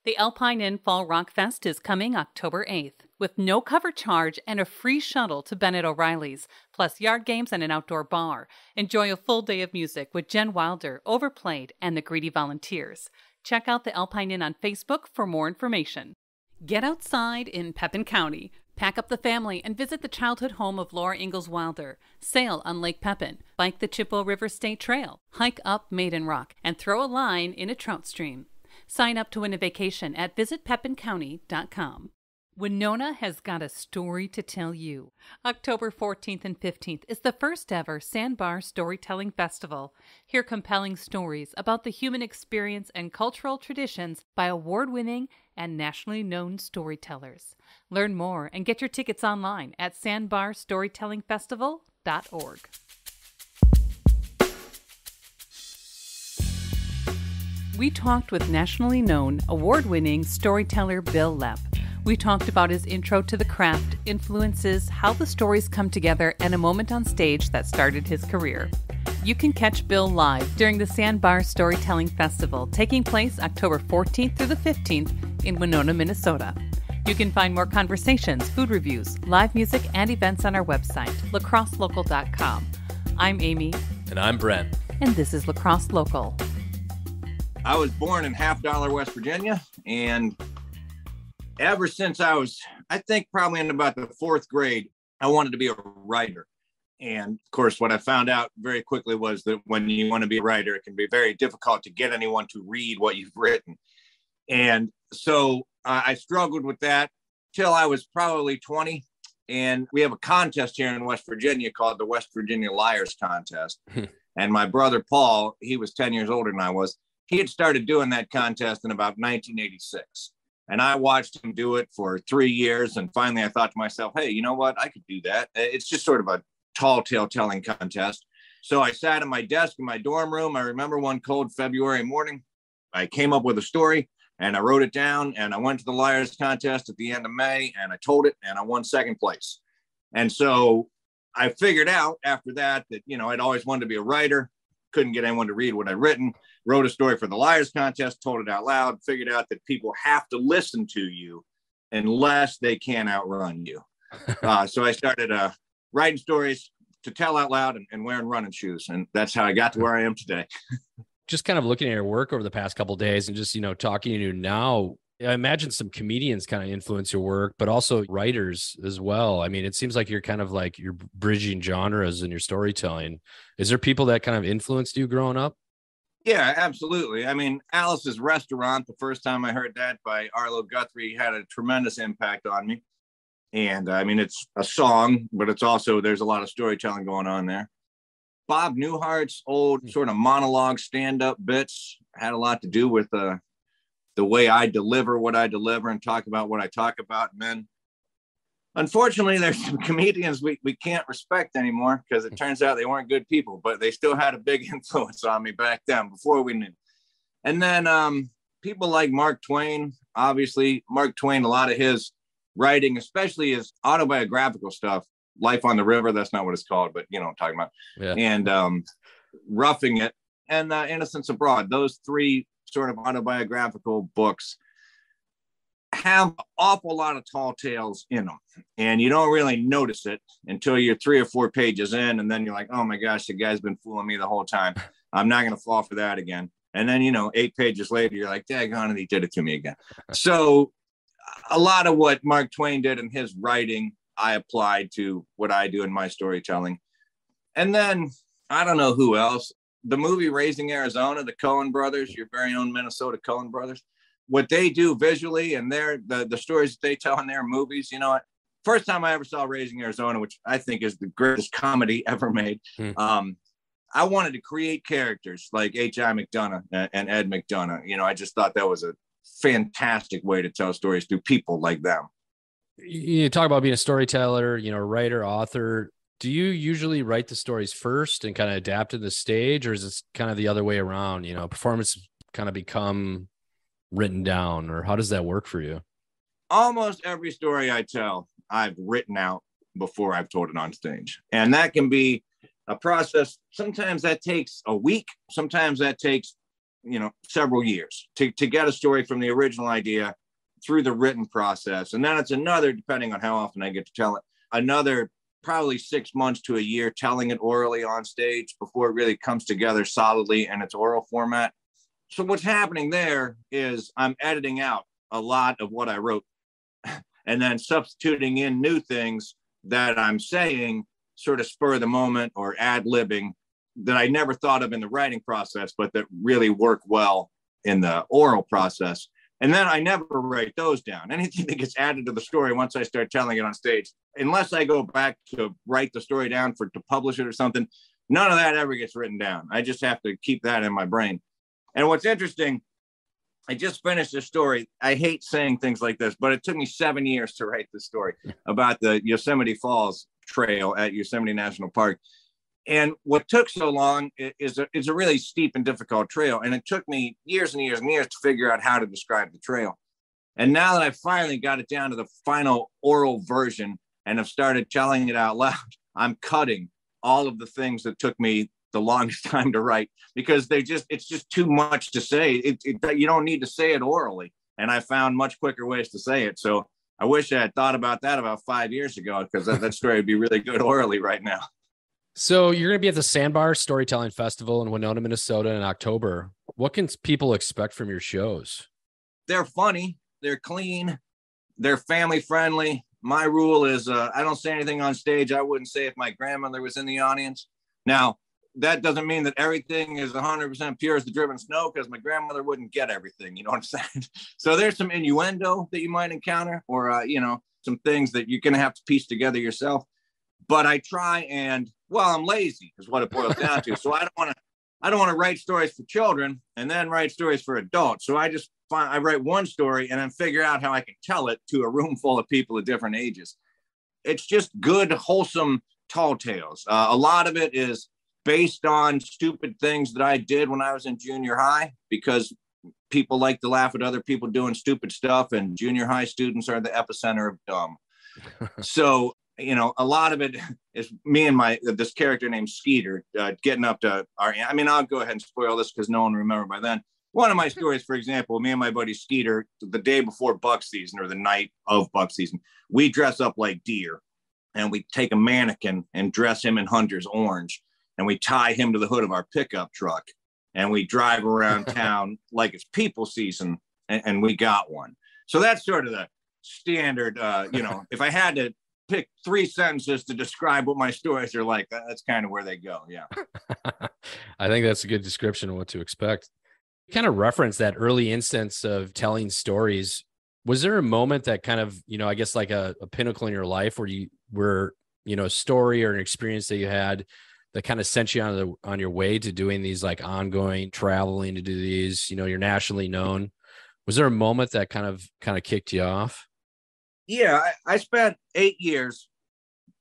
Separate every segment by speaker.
Speaker 1: The Alpine Inn Fall Rock Fest is coming October 8th, with no cover charge and a free shuttle to Bennett O'Reilly's, plus yard games and an outdoor bar. Enjoy a full day of music with Jen Wilder, Overplayed, and the Greedy Volunteers. Check out the Alpine Inn on Facebook for more information. Get outside in Pepin County. Pack up the family and visit the childhood home of Laura Ingalls Wilder. Sail on Lake Pepin, bike the Chippewa River State Trail, hike up Maiden Rock, and throw a line in a trout stream. Sign up to win a vacation at visitpepincounty.com. Winona has got a story to tell you. October 14th and 15th is the first ever Sandbar Storytelling Festival. Hear compelling stories about the human experience and cultural traditions by award-winning and nationally known storytellers. Learn more and get your tickets online at sandbarstorytellingfestival.org. We talked with nationally known, award-winning storyteller Bill Lepp. We talked about his intro to the craft, influences, how the stories come together, and a moment on stage that started his career. You can catch Bill live during the Sandbar Storytelling Festival, taking place October 14th through the 15th in Winona, Minnesota. You can find more conversations, food reviews, live music, and events on our website, lacrosselocal.com. I'm Amy.
Speaker 2: And I'm Brent.
Speaker 1: And this is Lacrosse Local.
Speaker 3: I was born in Half Dollar, West Virginia, and ever since I was, I think probably in about the fourth grade, I wanted to be a writer. And of course, what I found out very quickly was that when you want to be a writer, it can be very difficult to get anyone to read what you've written. And so I struggled with that till I was probably 20. And we have a contest here in West Virginia called the West Virginia Liars Contest. And my brother, Paul, he was 10 years older than I was. He had started doing that contest in about 1986. And I watched him do it for 3 years. And finally, I thought to myself, hey, you know what? I could do that. It's just sort of a tall tale telling contest. So I sat at my desk in my dorm room. I remember one cold February morning, I came up with a story and I wrote it down. And I went to the Liars Contest at the end of May and I told it and I won second place. And so I figured out after that, you know, I'd always wanted to be a writer. Couldn't get anyone to read what I'd written, wrote a story for the Liars Contest, told it out loud, figured out that people have to listen to you unless they can outrun you. So I started writing stories to tell out loud and wearing running shoes. And that's how I got to where I am today.
Speaker 2: Just kind of looking at your work over the past couple of days and just, you know, talking to you now, I imagine some comedians kind of influence your work, but also writers as well. I mean, it seems like you're kind of like you're bridging genres in your storytelling. Is there people that kind of influenced you growing up?
Speaker 3: Yeah, absolutely. I mean, Alice's Restaurant, the first time I heard that by Arlo Guthrie, had a tremendous impact on me. And I mean, it's a song, but it's also, there's a lot of storytelling going on there. Bob Newhart's old sort of monologue stand-up bits had a lot to do with the way I deliver what I deliver and talk about what I talk about. And then, unfortunately, there's some comedians we can't respect anymore because it turns out they weren't good people, but they still had a big influence on me back then before we knew. And then people like Mark Twain, obviously, Mark Twain, a lot of his writing, especially his autobiographical stuff, Life on the River, that's not what it's called, but you know what I'm talking about. Yeah. And Roughing It and Innocents Abroad, those three sort of autobiographical books have an awful lot of tall tales in them. And you don't really notice it until you're 3 or 4 pages in. And then you're like, oh my gosh, the guy's been fooling me the whole time. I'm not going to fall for that again. And then, you know, 8 pages later, you're like, daggone it, he did it to me again. So a lot of what Mark Twain did in his writing, I applied to what I do in my storytelling. And then I don't know who else. The movie Raising Arizona, the Coen brothers, your very own Minnesota Coen brothers, what they do visually and the stories that they tell in their movies, you know what? First time I ever saw Raising Arizona, which I think is the greatest comedy ever made. I wanted to create characters like H.I. McDonough and Ed McDonough. You know, I just thought that was a fantastic way to tell stories through people like them.
Speaker 2: You talk about being a storyteller, you know, writer, author. Do you usually write the stories first and kind of adapt to the stage, or is it kind of the other way around? You know, performance kind of become written down, or how does that work for you?
Speaker 3: Almost every story I tell, I've written out before I've told it on stage. And that can be a process. Sometimes that takes a week. Sometimes that takes several years to get a story from the original idea through the written process. And then it's another, depending on how often I get to tell it, another probably 6 months to a year telling it orally on stage before it really comes together solidly in its oral format. So what's happening there is I'm editing out a lot of what I wrote and then substituting in new things that I'm saying sort of spur of the moment or ad-libbing that I never thought of in the writing process, but that really work well in the oral process. And then I never write those down. Anything that gets added to the story once I start telling it on stage, unless I go back to write the story down to publish it or something, none of that ever gets written down. I just have to keep that in my brain. And what's interesting, I just finished this story. I hate saying things like this, but it took me 7 years to write this story about the Yosemite Falls Trail at Yosemite National Park. And what took so long is a really steep and difficult trail. And it took me years and years and years to figure out how to describe the trail. And now that I finally got it down to the final oral version and have started telling it out loud, I'm cutting all of the things that took me the longest time to write because it's just too much to say. You don't need to say it orally. And I found much quicker ways to say it. So I wish I had thought about that about 5 years ago, because that story would be really good orally right now.
Speaker 2: So you're going to be at the Sandbar Storytelling Festival in Winona, Minnesota in October. What can people expect from your shows?
Speaker 3: They're funny. They're clean. They're family friendly. My rule is I don't say anything on stage I wouldn't say if my grandmother was in the audience. Now, that doesn't mean that everything is 100% pure as the driven snow, because my grandmother wouldn't get everything. You know what I'm saying? So there's some innuendo that you might encounter, or, some things that you're going to have to piece together yourself. But I try and, I'm lazy is what it boils down to. So I don't want to write stories for children and then write stories for adults. So I write one story and then figure out how I can tell it to a room full of people of different ages. It's just good, wholesome tall tales. A lot of it is based on stupid things that I did when I was in junior high, because people like to laugh at other people doing stupid stuff, and junior high students are the epicenter of dumb. So, a lot of it is me and this character named Skeeter getting up to I'll go ahead and spoil this because no one will remember by then. One of my stories, for example, me and my buddy Skeeter, the day before buck season or the night of buck season, we dress up like deer and we take a mannequin and dress him in hunter's orange, and we tie him to the hood of our pickup truck and we drive around town like it's people season, and we got one. So that's sort of the standard, if I had to pick 3 sentences to describe what my stories are like, that's kind of where they go. Yeah.
Speaker 2: I think that's a good description of what to expect. You kind of reference that early instance of telling stories. Was there a moment that kind of, I guess like a pinnacle in your life where you were, a story or an experience that you had that kind of sent you on your way to doing these like ongoing traveling to do these, you're nationally known. Was there a moment that kind of kicked you off?
Speaker 3: Yeah, I spent 8 years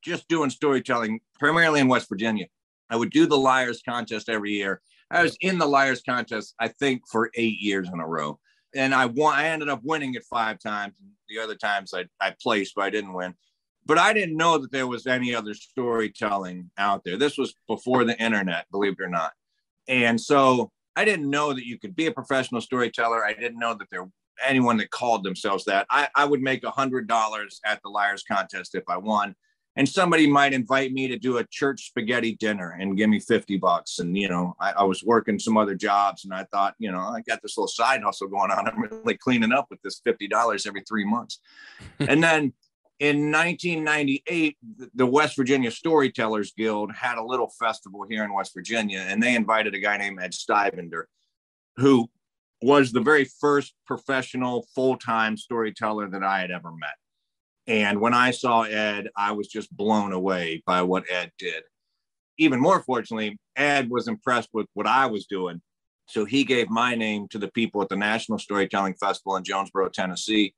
Speaker 3: just doing storytelling, primarily in West Virginia. I would do the Liars contest every year. I was in the Liars contest, I think, for 8 years in a row. And I ended up winning it 5 times. The other times I placed, but I didn't win. But I didn't know that there was any other storytelling out there. This was before the internet, believe it or not. And so I didn't know that you could be a professional storyteller. I didn't know that there anyone that called themselves that. I would make $100 at the Liars contest if I won, and somebody might invite me to do a church spaghetti dinner and give me $50. And I was working some other jobs, and I thought, I got this little side hustle going on. I'm really cleaning up with this $50 every 3 months. And then in 1998, the West Virginia Storytellers Guild had a little festival here in West Virginia, and they invited a guy named Ed Stivender, who was the very first professional full-time storyteller that I had ever met. And when I saw Ed, I was just blown away by what Ed did. Even more fortunately, Ed was impressed with what I was doing. So he gave my name to the people at the National Storytelling Festival in Jonesboro, Tennessee.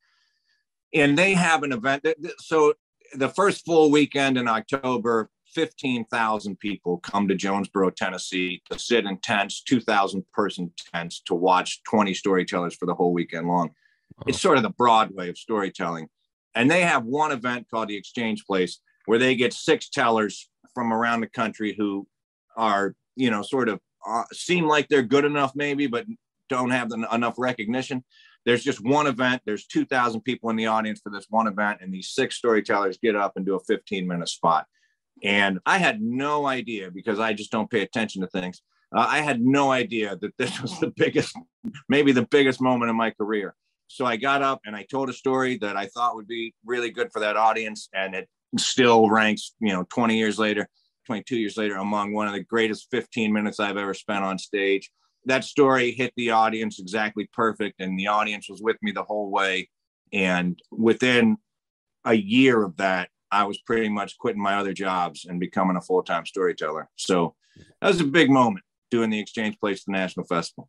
Speaker 3: And they have an event. So the first full weekend in October, 15,000 people come to Jonesboro, Tennessee to sit in tents, 2,000 person tents, to watch 20 storytellers for the whole weekend long. Wow. It's sort of the Broadway of storytelling. And they have one event called the Exchange Place, where they get 6 tellers from around the country who are, sort of seem like they're good enough maybe, but don't have enough recognition. There's just one event. There's 2,000 people in the audience for this one event, and these 6 storytellers get up and do a 15-minute spot. And I had no idea, because I just don't pay attention to things. I had no idea that this was maybe the biggest moment in my career. So I got up and I told a story that I thought would be really good for that audience. And it still ranks, 22 years later, among one of the greatest 15 minutes I've ever spent on stage. That story hit the audience exactly perfect. And the audience was with me the whole way. And within a year of that, I was pretty much quitting my other jobs and becoming a full-time storyteller. So that was a big moment, doing the Exchange Place the National Festival.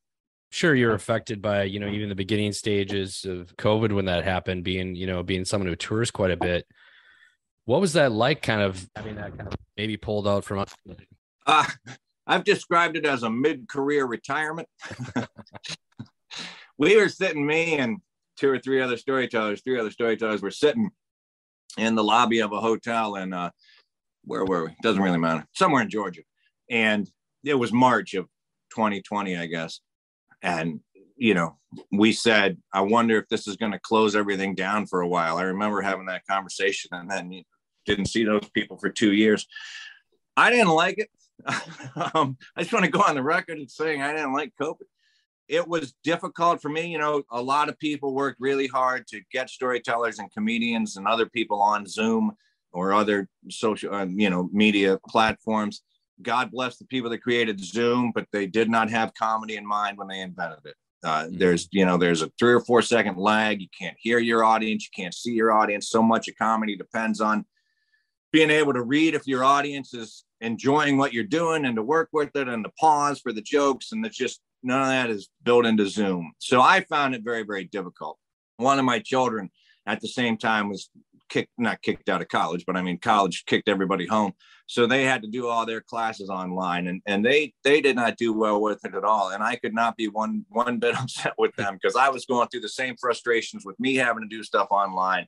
Speaker 2: Sure, you're affected by, even the beginning stages of COVID when that happened, being someone who tours quite a bit. What was that like, kind of having that kind of maybe pulled out from?
Speaker 3: I've described it as a mid-career retirement. We were sitting, me and 2 or 3 other storytellers, were sitting in the lobby of a hotel in, where were we? Doesn't really matter. Somewhere in Georgia. And it was March of 2020, I guess. And, we said, I wonder if this is going to close everything down for a while. I remember having that conversation, and then didn't see those people for 2 years. I didn't like it. I just want to go on the record and saying I didn't like COVID. It was difficult for me. A lot of people worked really hard to get storytellers and comedians and other people on Zoom or other social, media platforms. God bless the people that created Zoom, but they did not have comedy in mind when they invented it. There's a 3 or 4 second lag. You can't hear your audience. You can't see your audience. So much of comedy depends on being able to read if your audience is enjoying what you're doing and to work with it and to pause for the jokes. And it's just, none of that is built into Zoom. So I found it very, very difficult. One of my children at the same time was not kicked out of college, but college kicked everybody home. So they had to do all their classes online, and they did not do well with it at all. And I could not be one bit upset with them, because I was going through the same frustrations with me having to do stuff online.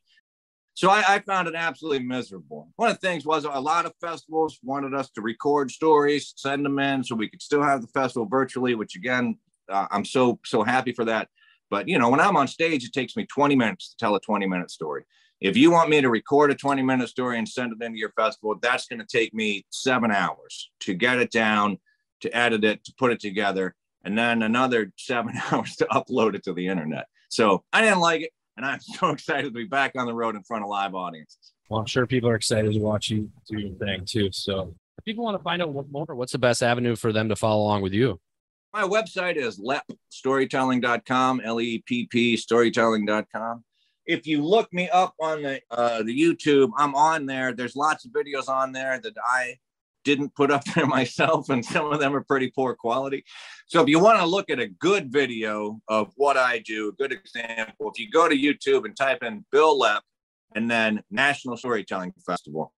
Speaker 3: So I found it absolutely miserable. One of the things was, a lot of festivals wanted us to record stories, send them in so we could still have the festival virtually, which again, I'm so happy for that. But, when I'm on stage, it takes me 20 minutes to tell a 20-minute story. If you want me to record a 20-minute story and send it into your festival, that's going to take me 7 hours to get it down, to edit it, to put it together, and then another 7 hours to upload it to the internet. So I didn't like it, and I'm so excited to be back on the road in front of live audiences.
Speaker 2: Well, I'm sure people are excited to watch you do your thing too. So if people want to find out more, what's the best avenue for them to follow along with you?
Speaker 3: My website is leppstorytelling.com, Lepp storytelling.com. If you look me up on the YouTube, I'm on there. There's lots of videos on there that I didn't put up there myself, and some of them are pretty poor quality. So if you want to look at a good video of what I do, a good example, if you go to YouTube and type in Bill Lepp and then National Storytelling Festival,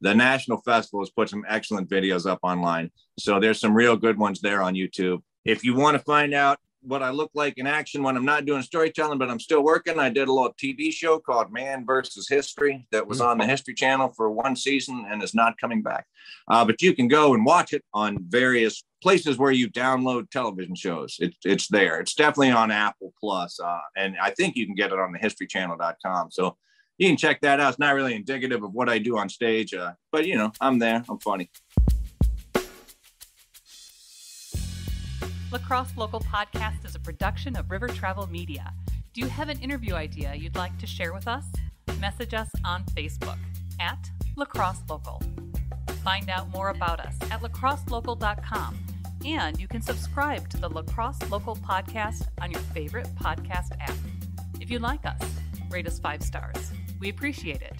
Speaker 3: the National Festival has put some excellent videos up online. So there's some real good ones there on YouTube. If you want to find out what I look like in action when I'm not doing storytelling, but I'm still working, I did a little TV show called Man versus History that was on the History Channel for 1 season and is not coming back. But you can go and watch it on various places where you download television shows. It's there. It's definitely on Apple Plus, and I think you can get it on the historychannel.com. So you can check that out. It's not really indicative of what I do on stage, but I'm there. I'm funny.
Speaker 1: Lacrosse Local Podcast is a production of River Travel Media. Do you have an interview idea you'd like to share with us? Message us on Facebook at Lacrosse Local. Find out more about us at lacrosselocal.com, and you can subscribe to the Lacrosse Local Podcast on your favorite podcast app. If you like us, rate us 5 stars. We appreciate it.